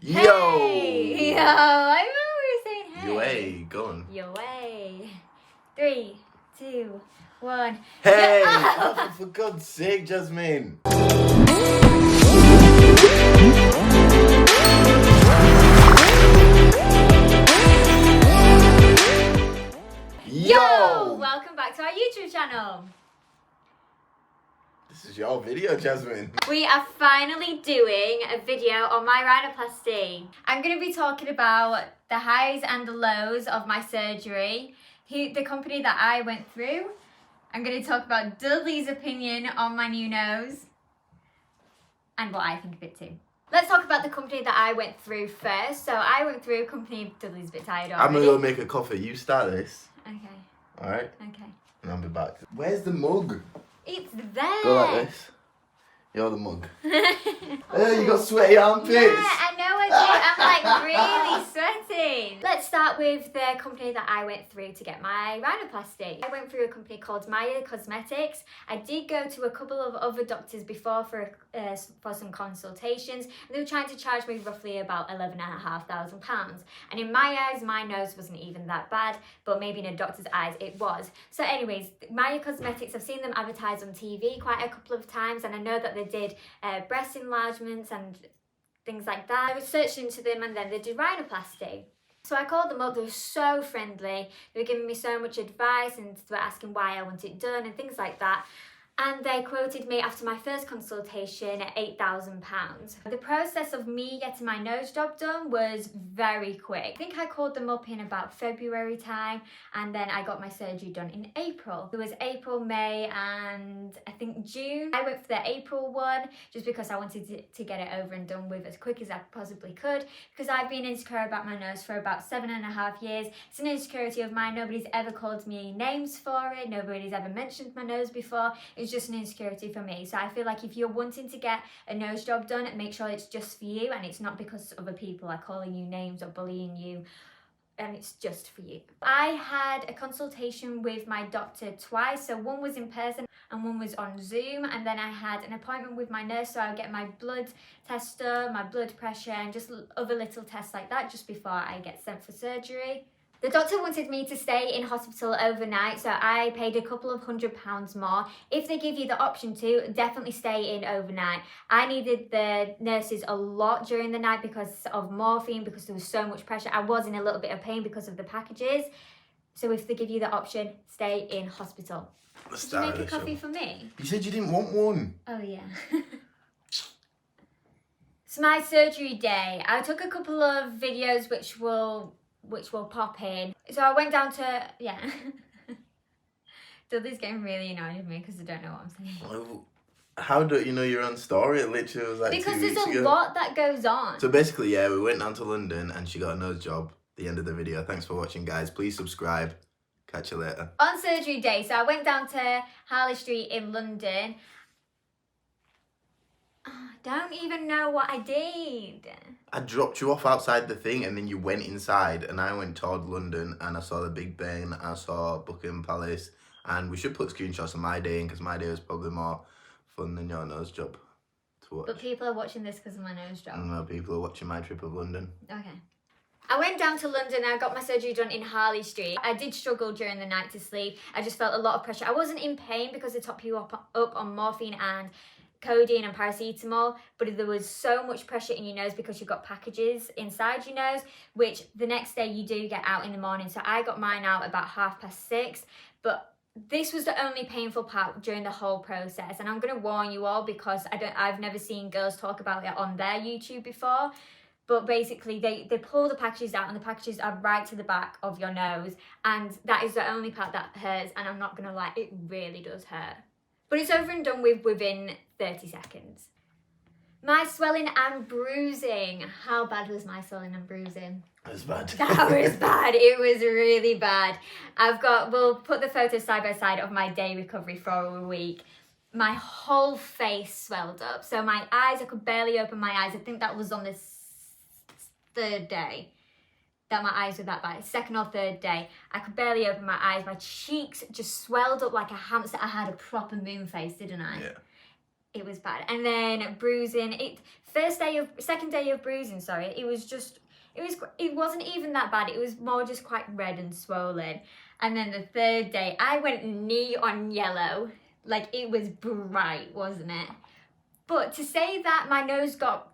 Yo! Hey! Yo! I remember we were saying hey. Yo, hey, go on. Yo, hey. 3, 2, 1. Hey! Oh! For God's sake, Jasmine. Yo! Welcome back to our YouTube channel. This is your video, Jasmine. We are finally doing a video on my rhinoplasty. I'm going to be talking about the highs and the lows of my surgery, the company that I went through. I'm going to talk about Dudley's opinion on my new nose and what I think of it too. Let's talk about the company that I went through first. So I went through a company, Dudley's a bit tired already. I'm gonna go make a coffee. You start this. Okay. Alright? Okay. And I'll be back. Where's the mug? It's there. Go like this. You're the mug. You got sweaty armpits. Yeah, I know I do. I'm like really sweating. Let's start with the company that I went through to get my rhinoplasty. I went through a company called Maya Cosmetics. I did go to a couple of other doctors before for some consultations. And they were trying to charge me roughly about £11,500. And in my eyes, my nose wasn't even that bad, but maybe in a doctor's eyes, it was. So anyways, Maya Cosmetics, I've seen them advertised on TV quite a couple of times, and I know that they did breast enlargements and things like that. I researched into them, and then they did rhinoplasty. So I called them up. They were so friendly. They were giving me so much advice, and they were asking why I want it done and things like that. And they quoted me after my first consultation at £8,000. The process of me getting my nose job done was very quick. I think I called them up in about February time, and then I got my surgery done in April. There was April, May, and I think June. I went for the April one just because I wanted to get it over and done with as quick as I possibly could, because I've been insecure about my nose for about 7.5 years. It's an insecurity of mine. Nobody's ever called me names for it. Nobody's ever mentioned my nose before. It's just an insecurity for me. So I feel like if you're wanting to get a nose job done, make sure it's just for you and it's not because other people are calling you names or bullying you, and it's just for you. I had a consultation with my doctor twice. So one was in person and one was on Zoom, and then I had an appointment with my nurse, so I'll get my blood test done, my blood pressure, and just other little tests like that just before I get sent for surgery. The doctor wanted me to stay in hospital overnight, so I paid a couple of £100 more. If they give you the option to, definitely stay in overnight. I needed the nurses a lot during the night because of morphine, because there was so much pressure. I was in a little bit of pain because of the packages. So if they give you the option, stay in hospital. Did you make a coffee for me? You said you didn't want one. Oh, yeah. It's my surgery day. I took a couple of videos which will pop in. So I went down to, yeah. Dudley's getting really annoyed with me because I don't know what I'm saying. Well, how do you know your own story? It literally was like because 2 there's weeks a ago. lot that goes on. So basically, yeah, we went down to London and she got a nose job. The end of the video. Thanks for watching, guys. Please subscribe. Catch you later. On surgery day, so I went down to Harley Street in London. Don't even know what I did. I dropped you off outside the thing and then you went inside, and I went toward London and I saw the Big Ben, I saw Buckingham Palace, and we should put screenshots of my day in because my day was probably more fun than your nose job to watch. But people are watching this because of my nose job. No, people are watching my trip of London. Okay. I went down to London, I got my surgery done in Harley Street. I did struggle during the night to sleep. I just felt a lot of pressure. I wasn't in pain because they top you up on morphine and codeine and paracetamol, but there was so much pressure in your nose because you've got packages inside your nose, which the next day you do get out in the morning. So I got mine out about 6:30, but this was the only painful part during the whole process. And I'm going to warn you all because I've never seen girls talk about it on their YouTube before. But basically, they pull the packages out, and the packages are right to the back of your nose. And that is the only part that hurts. And I'm not going to lie, it really does hurt. But it's over and done with within 30 seconds. My swelling and bruising. How bad was my swelling and bruising? It was bad. That was bad. It was really bad. We'll put the photos side by side of my day recovery for a week. My whole face swelled up. So my eyes, I could barely open my eyes. I think that was on the third day that my eyes were that bad. Second or third day, I could barely open my eyes. My cheeks just swelled up like a hamster. I had a proper moon face, didn't I? Yeah. It was bad. And then bruising. Second day of bruising, sorry, it wasn't even that bad. It was more just quite red and swollen. And then the third day, I went neon yellow. Like, it was bright, wasn't it? But to say that my nose got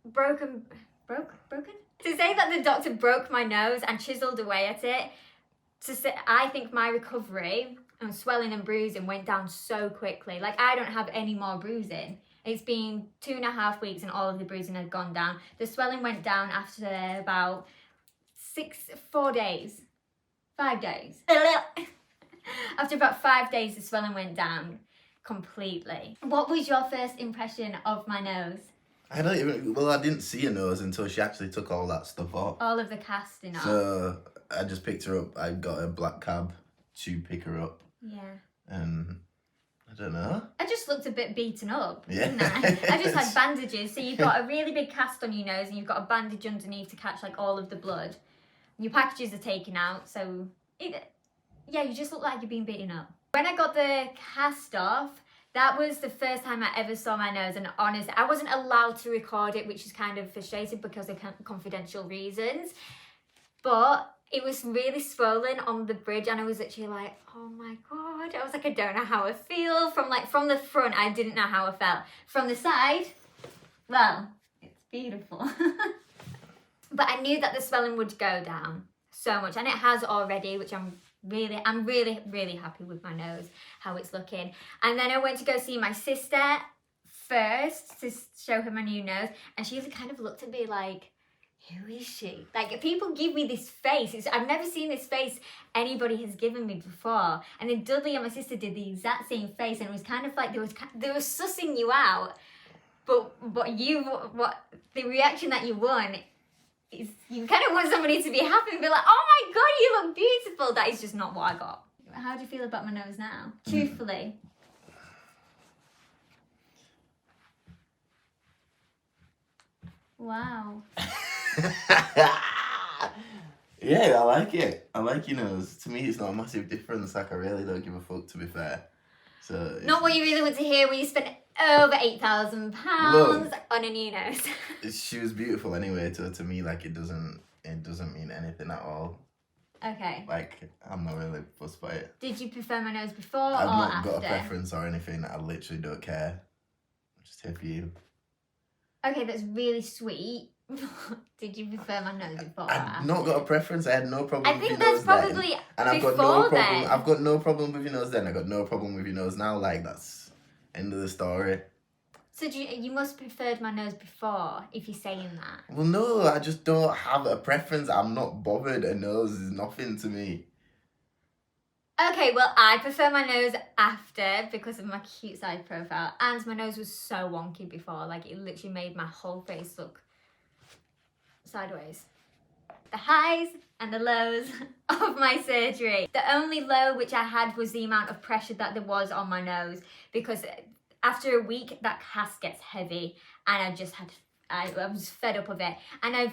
broken? To say that the doctor broke my nose and chiseled away at it, I think my recovery and swelling and bruising went down so quickly. Like, I don't have any more bruising. It's been 2.5 weeks and all of the bruising had gone down. The swelling went down after about 5 days. After about 5 days, the swelling went down completely. What was your first impression of my nose? I didn't see a nose until she actually took all that stuff off. All of the casting off. So I just picked her up. I got a black cab to pick her up. Yeah. And I don't know. I just looked a bit beaten up, Yeah. didn't I? I just had bandages. So you've got a really big cast on your nose and you've got a bandage underneath to catch like all of the blood. Your packages are taken out, so you just look like you're being beaten up. When I got the cast off, that was the first time I ever saw my nose, and honestly, I wasn't allowed to record it, which is kind of frustrating because of confidential reasons. But it was really swollen on the bridge, and I was actually like, oh my god. I was like, I don't know how I feel. From the front, I didn't know how I felt. From the side, well, it's beautiful. But I knew that the swelling would go down so much, and it has already, which I'm really, really happy with my nose, how it's looking. And then I went to go see my sister first to show her my new nose, and she kind of looked at me like, who is she? Like, people give me this face. I've never seen this face anybody has given me before. And then Dudley and my sister did the exact same face, and it was kind of like they were sussing you out. But the reaction that you want is you kind of want somebody to be happy and be like, oh my god, you look beautiful. That is just not what I got. How do you feel about my nose now? Truthfully. Wow. Yeah, I like it. I like your nose. To me, it's not a massive difference. Like, I really don't give a fuck, to be fair. So not what you really want to hear when you spend over £8,000 on a new nose. She was beautiful anyway. To me, like, it doesn't mean anything at all. Okay. Like, I'm not really fussed by it. Did you prefer my nose before I've or not after? got a preference or anything. I literally don't care. I'm just here for you. Okay, that's really sweet. Did you prefer my nose before or after? I've not got a preference. I had no problem with your nose I think that's probably then. And I've got no problem. Then. I've got no problem with your nose then. I've got no problem with your nose now. Like, that's end of the story. So you must have preferred my nose before, if you're saying that. Well, no, I just don't have a preference. I'm not bothered. A nose is nothing to me. Okay, well, I prefer my nose after because of my cute side profile. And my nose was so wonky before. Like, it literally made my whole face look sideways. The highs and the lows of my surgery. The only low which I had was the amount of pressure that there was on my nose, because after a week that cast gets heavy, and I was fed up of it, and I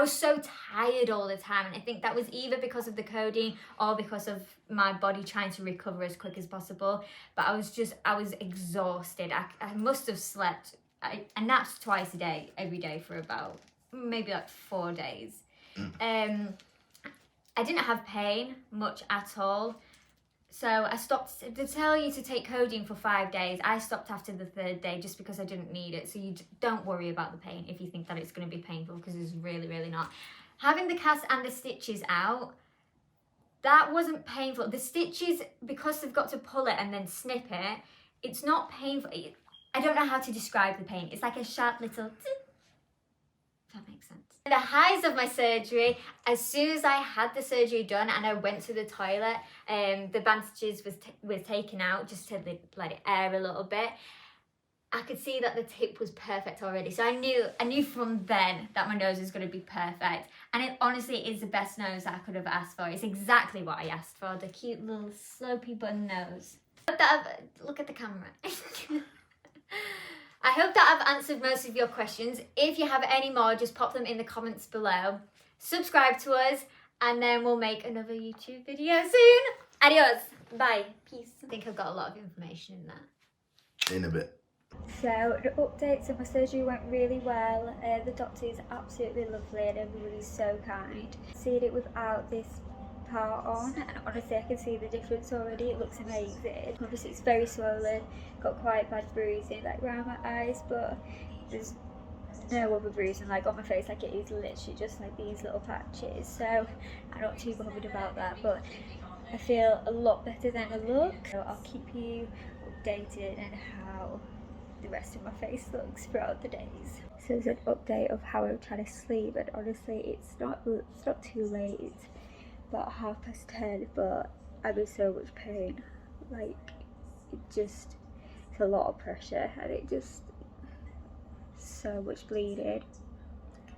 was so tired all the time, and I think that was either because of the codeine or because of my body trying to recover as quick as possible. But I was exhausted. I must have slept. I napped twice a day, every day for about maybe like 4 days. I didn't have pain much at all. So I stopped. To tell you to take codeine for 5 days, I stopped after the 3rd day just because I didn't need it. So you don't worry about the pain if you think that it's going to be painful, because it's really, really not. Having the cast and the stitches out, that wasn't painful. The stitches, because they've got to pull it and then snip it, it's not painful. I don't know how to describe the pain. It's like a sharp little... If that makes sense. The highs of my surgery, as soon as I had the surgery done and I went to the toilet, the bandages was taken out just to let it air a little bit. I could see that the tip was perfect already. So I knew from then that my nose was going to be perfect. And it honestly is the best nose that I could have asked for. It's exactly what I asked for, the cute little slopey bun nose. Look at the camera. I hope that I've answered most of your questions. If you have any more, just pop them in the comments below. Subscribe to us, and then we'll make another YouTube video soon. Adios. Bye. Peace. I think I've got a lot of information in there. In a bit. So the updates of my surgery went really well. The doctor is absolutely lovely and everybody's so kind. Seeing it without this part on, and honestly I can see the difference already. It looks amazing. Obviously it's very swollen, got quite bad bruising like around my eyes, but there's no other bruising like on my face. Like it is literally just like these little patches, so I'm not too bothered about that, but I feel a lot better than I look. So I'll keep you updated on how the rest of my face looks throughout the days. So there's an update of how I'm trying to sleep, and honestly it's not too late. It's about 10:30, but I'm in so much pain. Like it's a lot of pressure, and it just so much bleeding.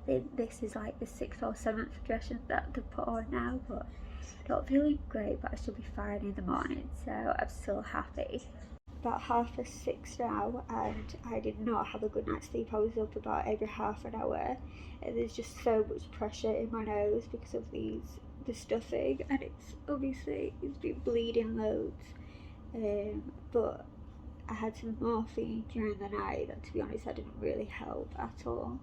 This is like the 6th or 7th injection that they put on now, but not feeling great, but I should be fine in the morning, so I'm still happy. About 6:30 now, and I did not have a good night's sleep. I was up about every half an hour, and there's just so much pressure in my nose because of the stuffing, and it's been bleeding loads. But I had some morphine during the night that, to be honest, that didn't really help at all.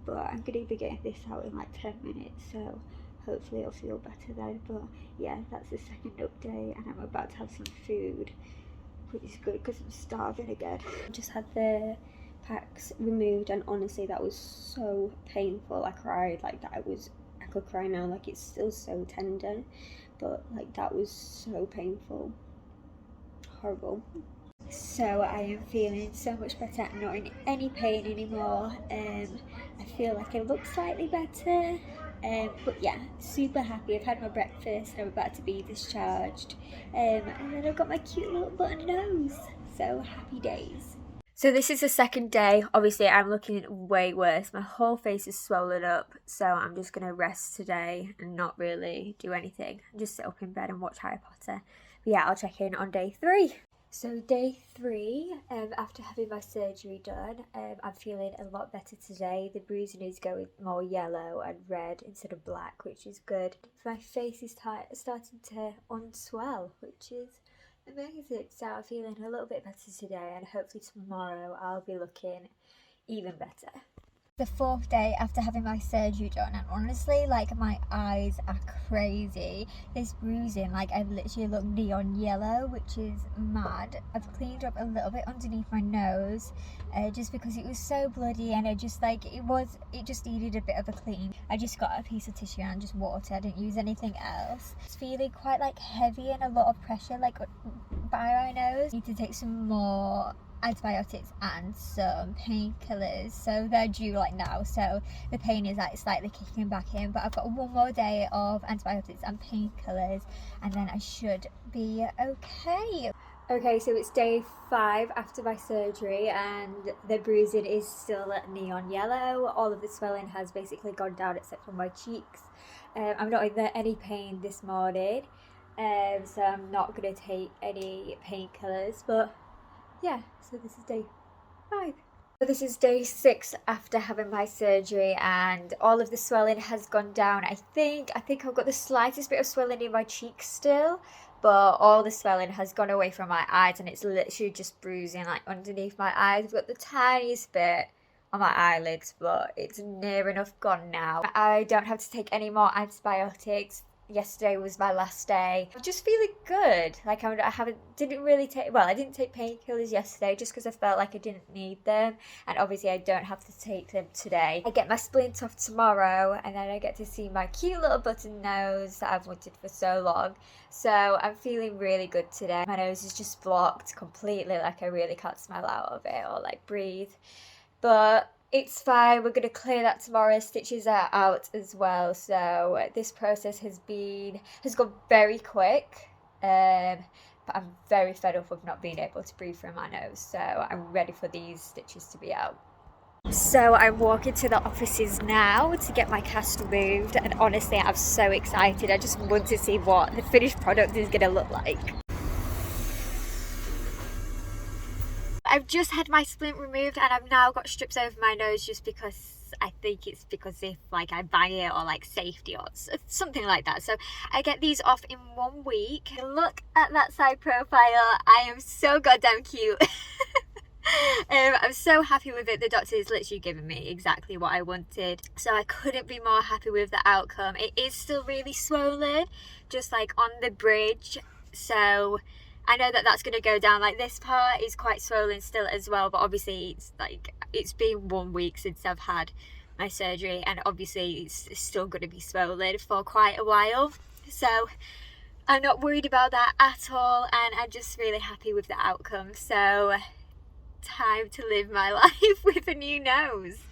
But I'm gonna be getting this out in like 10 minutes, so hopefully I'll feel better then. But yeah, that's the second update, and I'm about to have some food, which is good because I'm starving again. I just had the packs removed, and honestly that was so painful. I cried like that. I could cry now, like it's still so tender, but like that was so painful, horrible. So I am feeling so much better. I'm not in any pain anymore. I feel like I look slightly better. But yeah, super happy. I've had my breakfast and I'm about to be discharged. And then I've got my cute little button nose. So happy days. So this is the second day. Obviously I'm looking way worse. My whole face is swollen up. So I'm just going to rest today and not really do anything. Just sit up in bed and watch Harry Potter. But yeah, I'll check in on day 3. So day 3, after having my surgery done, I'm feeling a lot better today. The bruising is going more yellow and red instead of black, which is good. My face is starting to unswell, which is amazing. So I'm feeling a little bit better today, and hopefully tomorrow I'll be looking even better. The 4th day after having my surgery done, and honestly like my eyes are crazy. This bruising, like I literally look neon yellow, which is mad. I've cleaned up a little bit underneath my nose, just because it was so bloody, and it just needed a bit of a clean. I just got a piece of tissue and just water. I didn't use anything else. It's feeling quite like heavy and a lot of pressure like by my nose. I need to take some more antibiotics and some painkillers, so they're due like now, so the pain is like slightly kicking back in, but I've got one more day of antibiotics and painkillers and then I should be okay. Okay, so it's day 5 after my surgery, and the bruising is still neon yellow. All of the swelling has basically gone down except for my cheeks. I'm not in any pain this morning, so I'm not going to take any painkillers, but yeah, so this is day 5. So this is day 6 after having my surgery, and all of the swelling has gone down. I think I've got the slightest bit of swelling in my cheeks still, but all the swelling has gone away from my eyes, and it's literally just bruising like underneath my eyes. I've got the tiniest bit on my eyelids, but it's near enough gone now. I don't have to take any more antibiotics. Yesterday was my last day. I'm just feeling good. Like I didn't take painkillers yesterday just because I felt like I didn't need them, and obviously I don't have to take them today. I get my splint off tomorrow, and then I get to see my cute little button nose that I've wanted for so long. So I'm feeling really good today. My nose is just blocked completely, like I really can't smell out of it or like breathe, but it's fine. We're going to clear that tomorrow. Stitches are out as well. So this process has gone very quick. But I'm very fed up of not being able to breathe through my nose. So I'm ready for these stitches to be out. So I'm walking to the offices now to get my cast removed. And honestly, I'm so excited. I just want to see what the finished product is going to look like. I've just had my splint removed, and I've now got strips over my nose just because I think it's because if like I buy it or like safety or something like that. So I get these off in 1 week. Look at that side profile. I am so goddamn cute. I'm so happy with it. The doctor's literally given me exactly what I wanted, so I couldn't be more happy with the outcome. It is still really swollen, just like on the bridge, so I know that that's going to go down. Like this part is quite swollen still as well, but obviously it's like, it's been 1 week since I've had my surgery, and obviously it's still going to be swollen for quite a while, so I'm not worried about that at all, and I'm just really happy with the outcome. So time to live my life with a new nose.